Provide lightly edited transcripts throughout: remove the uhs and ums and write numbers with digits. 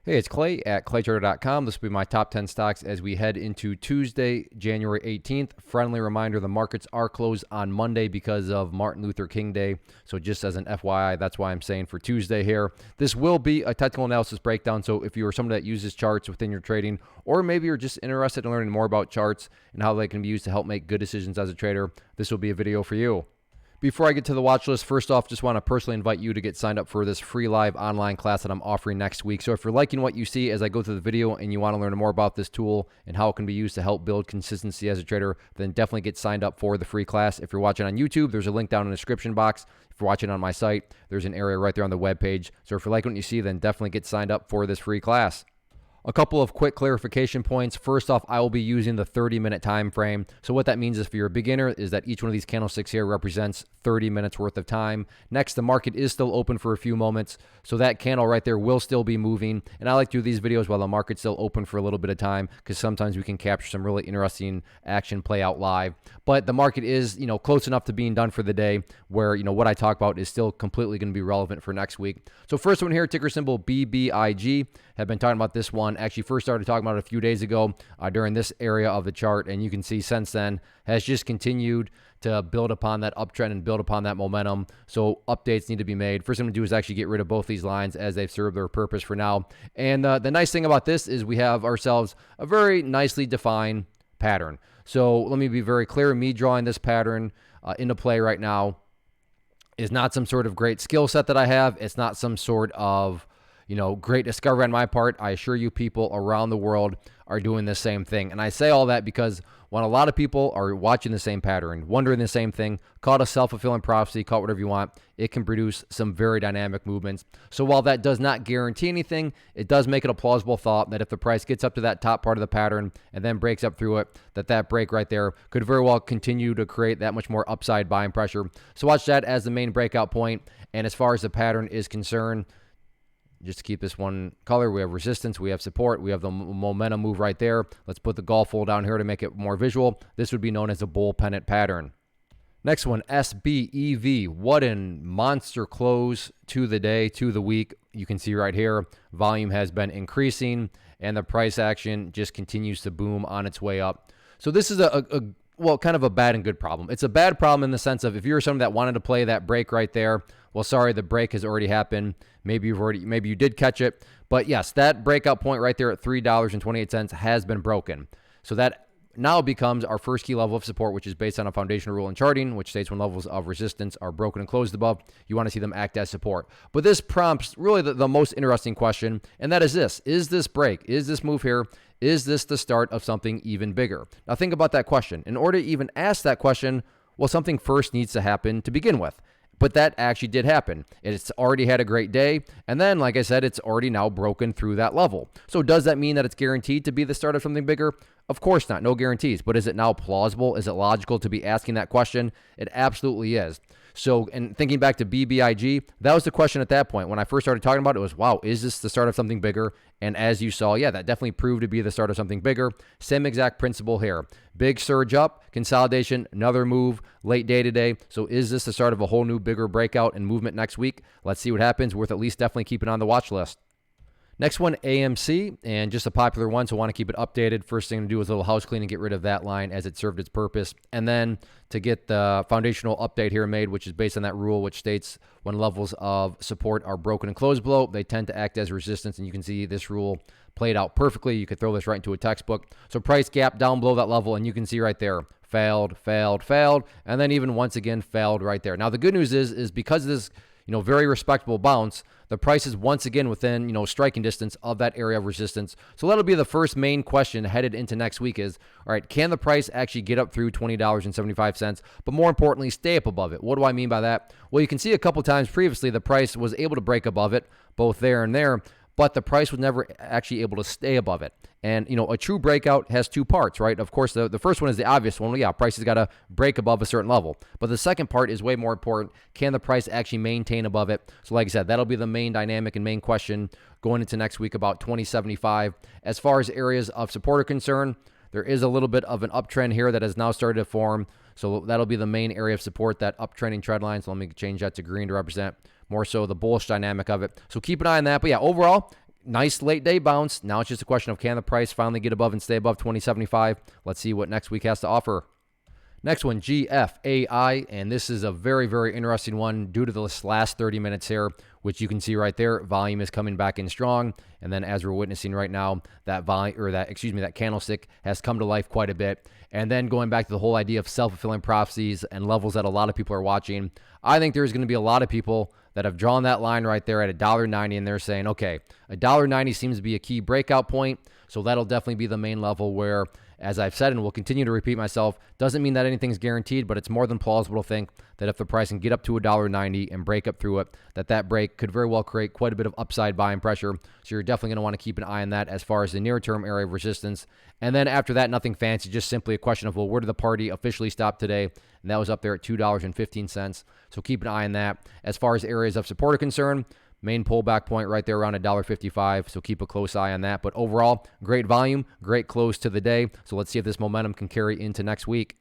Hey, it's Clay at claytrader.com. This will be my top 10 stocks as we head into Tuesday, January 18th. Friendly reminder, the markets are closed on Monday because of Martin Luther King Day. So just as an FYI, that's why I'm saying for Tuesday here. This will be a technical analysis breakdown. So if you are someone that uses charts within your trading, or maybe you're just interested in learning more about charts and how they can be used to help make good decisions as a trader, this will be a video for you. Before I get to the watch list, first off, just want to personally invite you to get signed up for this free live online class that I'm offering next week. So if you're liking what you see as I go through the video and you want to learn more about this tool and how it can be used to help build consistency as a trader, then definitely get signed up for the free class. If you're watching on YouTube, there's a link down in the description box. If you're watching on my site, there's an area right there on the webpage. So if you're liking what you see, then definitely get signed up for this free class. A couple of quick clarification points. First off, I will be using the 30-minute time frame. So what that means is, for your beginner, is that each one of these candlesticks here represents 30 minutes worth of time. Next, the market is still open for a few moments, so that candle right there will still be moving. And I like to do these videos while the market's still open for a little bit of time, because sometimes we can capture some really interesting action play out live. But the market is, close enough to being done for the day where, what I talk about is still completely going to be relevant for next week. So first one here, ticker symbol BBIG. Have been talking about this one. Actually first started talking about it a few days ago during this area of the chart, and you can see since then has just continued to build upon that uptrend and build upon that momentum. So updates need to be made. First thing I'm going to do is actually get rid of both these lines as they've served their purpose for now. And the nice thing about this is we have ourselves a very nicely defined pattern. So let me be very clear. Me drawing this pattern into play right now is not some sort of great skill set that I have. It's not some sort of great discovery on my part. I assure you, people around the world are doing the same thing. And I say all that because when a lot of people are watching the same pattern, wondering the same thing, call it a self-fulfilling prophecy, call it whatever you want, it can produce some very dynamic movements. So while that does not guarantee anything, it does make it a plausible thought that if the price gets up to that top part of the pattern and then breaks up through it, that break right there could very well continue to create that much more upside buying pressure. So watch that as the main breakout point. And as far as the pattern is concerned, just to keep this one color, we have resistance, we have support, we have the momentum move right there. Let's put the golf hole down here to make it more visual. This would be known as a bull pennant pattern. Next one, SBEV. What a monster close to the day, to the week. You can see right here, volume has been increasing and the price action just continues to boom on its way up. So this is well, kind of a bad and good problem. It's a bad problem in the sense of if you're someone that wanted to play that break right there, well, sorry, the break has already happened. Maybe you did catch it. But yes, that breakout point right there at $3.28 has been broken. So that now becomes our first key level of support, which is based on a foundational rule in charting, which states when levels of resistance are broken and closed above, you want to see them act as support. But this prompts really the most interesting question, and that is this. Is this break, is this move here, is this the start of something even bigger? Now think about that question. In order to even ask that question, well, something first needs to happen to begin with. But that actually did happen. It's already had a great day. And then, like I said, it's already now broken through that level. So does that mean that it's guaranteed to be the start of something bigger? Of course not. No guarantees. But is it now plausible? Is it logical to be asking that question? It absolutely is. So, and thinking back to BBIG, that was the question at that point. When I first started talking about it, was, wow, is this the start of something bigger? And as you saw, yeah, that definitely proved to be the start of something bigger. Same exact principle here. Big surge up, consolidation, another move, late day today. So is this the start of a whole new bigger breakout and movement next week? Let's see what happens. Worth at least definitely keeping on the watch list. Next one, AMC, and just a popular one, so I want to keep it updated. First thing to do is a little house cleaning, get rid of that line as it served its purpose. And then to get the foundational update here made, which is based on that rule, which states when levels of support are broken and closed below, they tend to act as resistance. And you can see this rule played out perfectly. You could throw this right into a textbook. So price gap down below that level, and you can see right there, failed, and then even once again failed right there. Now the good news is because of this very respectable bounce, the price is once again within, striking distance of that area of resistance. So that'll be the first main question headed into next week is, all right, can the price actually get up through $20.75, but more importantly, stay up above it? What do I mean by that? Well, you can see a couple times previously, the price was able to break above it, both there and there, but the price was never actually able to stay above it. And, a true breakout has two parts, right? Of course, the first one is the obvious one. Well, yeah, price has got to break above a certain level. But the second part is way more important. Can the price actually maintain above it? So like I said, that'll be the main dynamic and main question going into next week about 2075. As far as areas of support are concerned, there is a little bit of an uptrend here that has now started to form. So that'll be the main area of support, that uptrending trend line. So let me change that to green to represent more so the bullish dynamic of it. So keep an eye on that. But yeah, overall, nice late day bounce. Now it's just a question of can the price finally get above and stay above 2075. Let's see what next week has to offer. Next one, GFAI, and this is a very, very interesting one due to this last 30 minutes here, which you can see right there. Volume is coming back in strong, and then as we're witnessing right now, that candlestick has come to life quite a bit. And then going back to the whole idea of self-fulfilling prophecies and levels that a lot of people are watching, I think there's going to be a lot of people that have drawn that line right there at $1.90, and they're saying, okay, $1.90 seems to be a key breakout point, so that'll definitely be the main level where, as I've said and will continue to repeat myself, doesn't mean that anything's guaranteed, but it's more than plausible to think that if the price can get up to $1.90 and break up through it, that break could very well create quite a bit of upside buying pressure. So you're definitely going to want to keep an eye on that as far as the near-term area of resistance. And then after that, nothing fancy, just simply a question of, well, where did the party officially stop today? And that was up there at $2.15. So keep an eye on that. As far as areas of support are concerned, main pullback point right there around $1.55, so keep a close eye on that. But overall, great volume, great close to the day. So let's see if this momentum can carry into next week.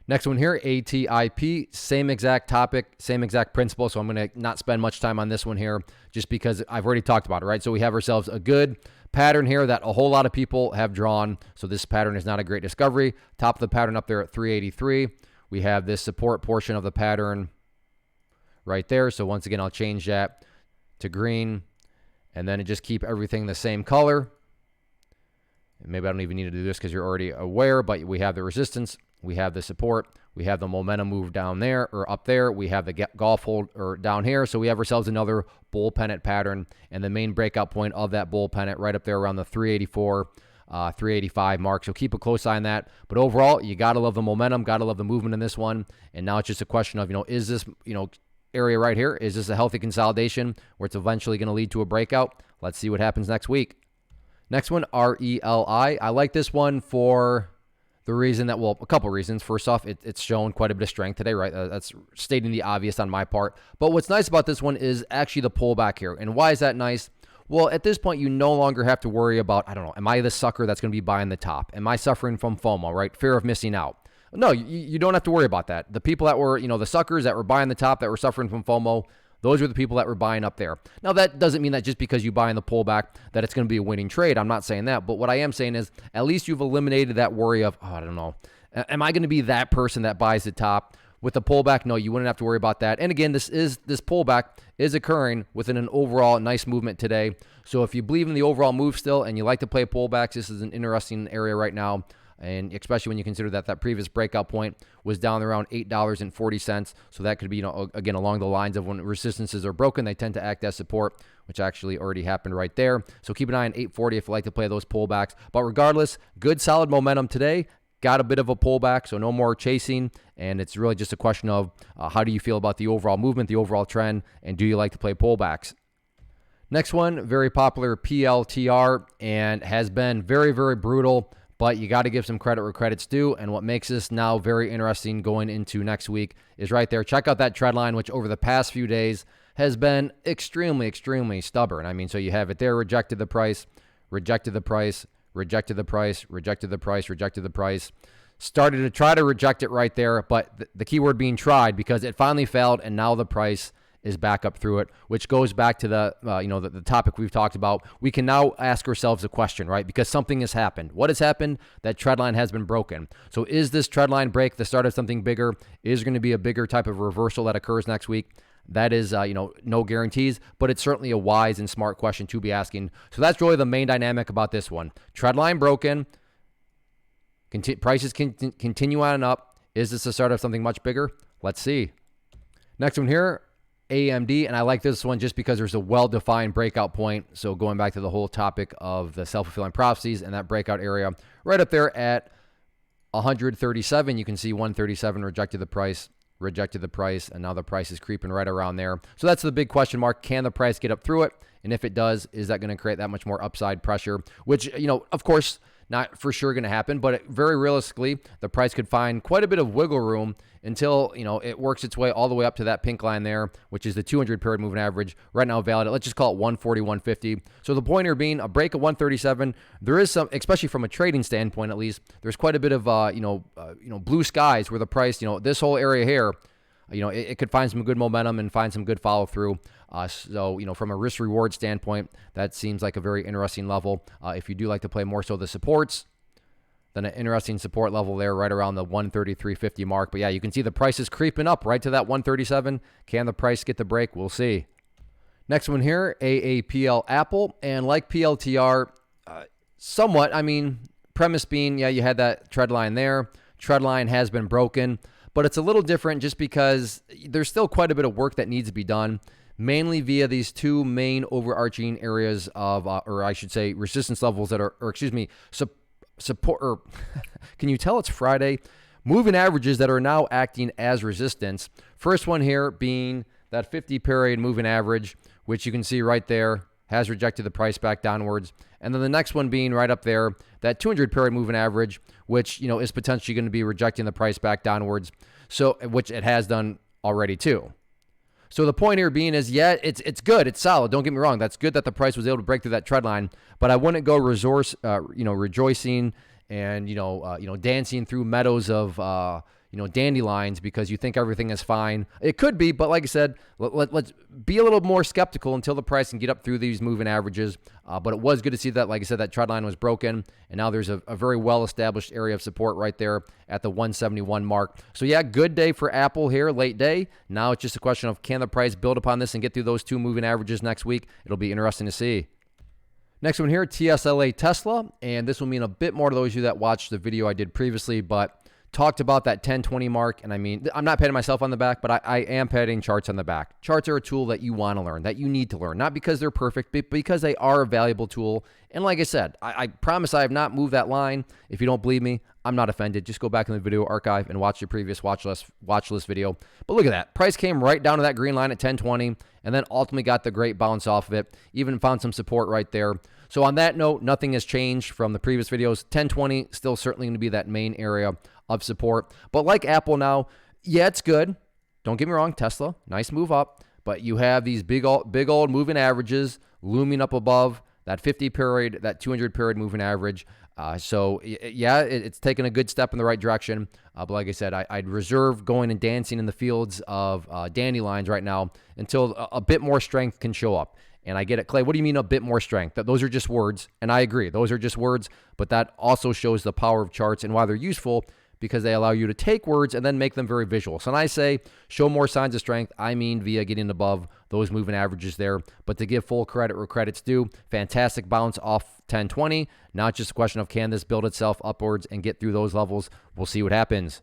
Next one here, ATIP, same exact topic, same exact principle. So I'm going to not spend much time on this one here just because I've already talked about it, right? So we have ourselves a good pattern here that a whole lot of people have drawn. So this pattern is not a great discovery. Top of the pattern up there at 383. We have this support portion of the pattern right there. So once again, I'll change that to green, and then just keep everything the same color. And maybe I don't even need to do this because you're already aware, but we have the resistance, we have the support, we have the momentum move down there or up there, we have the golf hold or down here. So we have ourselves another bull pennant pattern, and the main breakout point of that bull pennant right up there around the 384 385 mark. So keep a close eye on that. But overall, you got to love the momentum, got to love the movement in this one. And now it's just a question of, is this, area right here, is this a healthy consolidation where it's eventually going to lead to a breakout? Let's see what happens next week. Next one, RELI. I like this one for the reason that, well, a couple reasons. First off, it's shown quite a bit of strength today, right? That's stating the obvious on my part. But what's nice about this one is actually the pullback here. And why is that nice? Well, at this point, you no longer have to worry about, am I the sucker that's going to be buying the top? Am I suffering from FOMO, right? Fear of missing out. No, you don't have to worry about that. The people that were, the suckers that were buying the top that were suffering from FOMO, those were the people that were buying up there. Now, that doesn't mean that just because you buy in the pullback that it's going to be a winning trade. I'm not saying that. But what I am saying is at least you've eliminated that worry of, am I going to be that person that buys the top? With the pullback, no, you wouldn't have to worry about that. And again, this pullback is occurring within an overall nice movement today. So if you believe in the overall move still and you like to play pullbacks, this is an interesting area right now. And especially when you consider that previous breakout point was down around $8.40. So that could be, again, along the lines of when resistances are broken, they tend to act as support, which actually already happened right there. So keep an eye on 840 if you like to play those pullbacks. But regardless, good solid momentum today. Got a bit of a pullback, so no more chasing. And it's really just a question of how do you feel about the overall movement, the overall trend, and do you like to play pullbacks? Next one, very popular PLTR, and has been very, very brutal. But you got to give some credit where credit's due. And what makes this now very interesting going into next week is right there. Check out that trend line, which over the past few days has been extremely, extremely stubborn. So you have it there, rejected the price, rejected the price, rejected the price, rejected the price, rejected the price. Started to try to reject it right there. But the key word being tried, because it finally failed. And now the price is back up through it, which goes back to the topic we've talked about. We can now ask ourselves a question, right? Because something has happened. What has happened? That trend line has been broken. So is this trend line break the start of something bigger? Is going to be a bigger type of reversal that occurs next week? That is, no guarantees, but it's certainly a wise and smart question to be asking. So that's really the main dynamic about this one. Trend line broken. Prices continue on and up. Is this the start of something much bigger? Let's see. Next one here. AMD, and I like this one just because there's a well-defined breakout point. So going back to the whole topic of the self-fulfilling prophecies and that breakout area right up there at 137, you can see 137 rejected the price, and now the price is creeping right around there. So that's the big question mark. Can the price get up through it? And if it does, is that going to create that much more upside pressure? Which, of course, not for sure going to happen, but very realistically, the price could find quite a bit of wiggle room until, it works its way all the way up to that pink line there, which is the 200 period moving average. Right now valid at, let's just call it 140, 150. So the point here being a break of 137, there is some, especially from a trading standpoint at least, there's quite a bit of, blue skies where the price, this whole area here, it could find some good momentum and find some good follow through. So, from a risk reward standpoint, that seems like a very interesting level. If you do like to play more so the supports, then an interesting support level there right around the 133.50 mark. But yeah, you can see the price is creeping up right to that 137. Can the price get the break? We'll see. Next one here, AAPL Apple. And like PLTR, somewhat, premise being, you had that trend line there. Trend line has been broken, but it's a little different just because there's still quite a bit of work that needs to be done, mainly via these two main overarching areas of, or I should say, resistance levels that are, support, or can you tell it's Friday? Moving averages that are now acting as resistance. First one here being that 50-period moving average, which you can see right there, has rejected the price back downwards. And then the next one being right up there, that 200-period moving average, which, is potentially going to be rejecting the price back downwards. So, which it has done already too. So the point here being is, it's good. It's solid. Don't get me wrong. That's good that the price was able to break through that trend line, but I wouldn't go rejoicing and, dancing through meadows of, dandelions because you think everything is fine. It could be, but like I said, let's be a little more skeptical until the price can get up through these moving averages. But it was good to see that, like I said, that trend line was broken, and now there's a very well-established area of support right there at the 171 mark. So yeah, good day for Apple here, late day. Now it's just a question of can the price build upon this and get through those two moving averages next week? It'll be interesting to see. Next one here, TSLA Tesla, and this will mean a bit more to those of you that watched the video I did previously, but talked about that 1020 mark, and I'm not patting myself on the back, but I am patting charts on the back. Charts are a tool that you want to learn, that you need to learn, not because they're perfect, but because they are a valuable tool. And like I said, I promise I have not moved that line. If you don't believe me, I'm not offended. Just go back in the video archive and watch the previous watch list video. But look at that. Price came right down to that green line at 1020 and then ultimately got the great bounce off of it. Even found some support right there. So on that note, nothing has changed from the previous videos. 1020 still certainly going to be that main area of support. But like Apple now, yeah, it's good. Don't get me wrong, Tesla, nice move up. But you have these big old moving averages looming up above that 50-period, that 200-period moving average. So yeah, it's taken a good step in the right direction. But like I said, I'd reserve going and dancing in the fields of dandelions right now until a bit more strength can show up. And I get it, Clay, what do you mean a bit more strength? Those are just words, and I agree. Those are just words, but that also shows the power of charts and why they're useful, because they allow you to take words and then make them very visual. So when I say show more signs of strength, I mean via getting above those moving averages there. But to give full credit where credit's due, fantastic bounce off 1020. Now it's just a question of can this build itself upwards and get through those levels? We'll see what happens.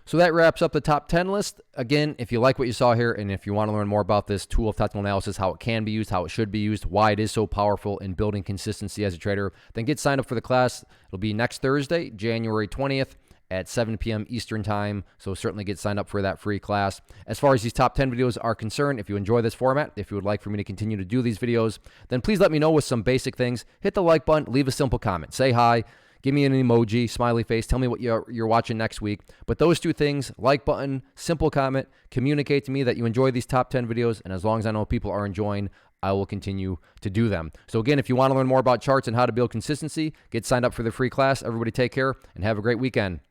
So that wraps up the top 10 list. Again, if you like what you saw here, and if you want to learn more about this tool of technical analysis, how it can be used, how it should be used, why it is so powerful in building consistency as a trader, then get signed up for the class. It'll be next Thursday, January 20th at 7 p.m. Eastern time. So certainly get signed up for that free class. As far as these top 10 videos are concerned, if you enjoy this format, if you would like for me to continue to do these videos, then please let me know with some basic things. Hit the like button, leave a simple comment, say hi, give me an emoji, smiley face, tell me what you're watching next week. But those two things, like button, simple comment, communicate to me that you enjoy these top 10 videos. And as long as I know people are enjoying, I will continue to do them. So again, if you want to learn more about charts and how to build consistency, get signed up for the free class. Everybody take care and have a great weekend.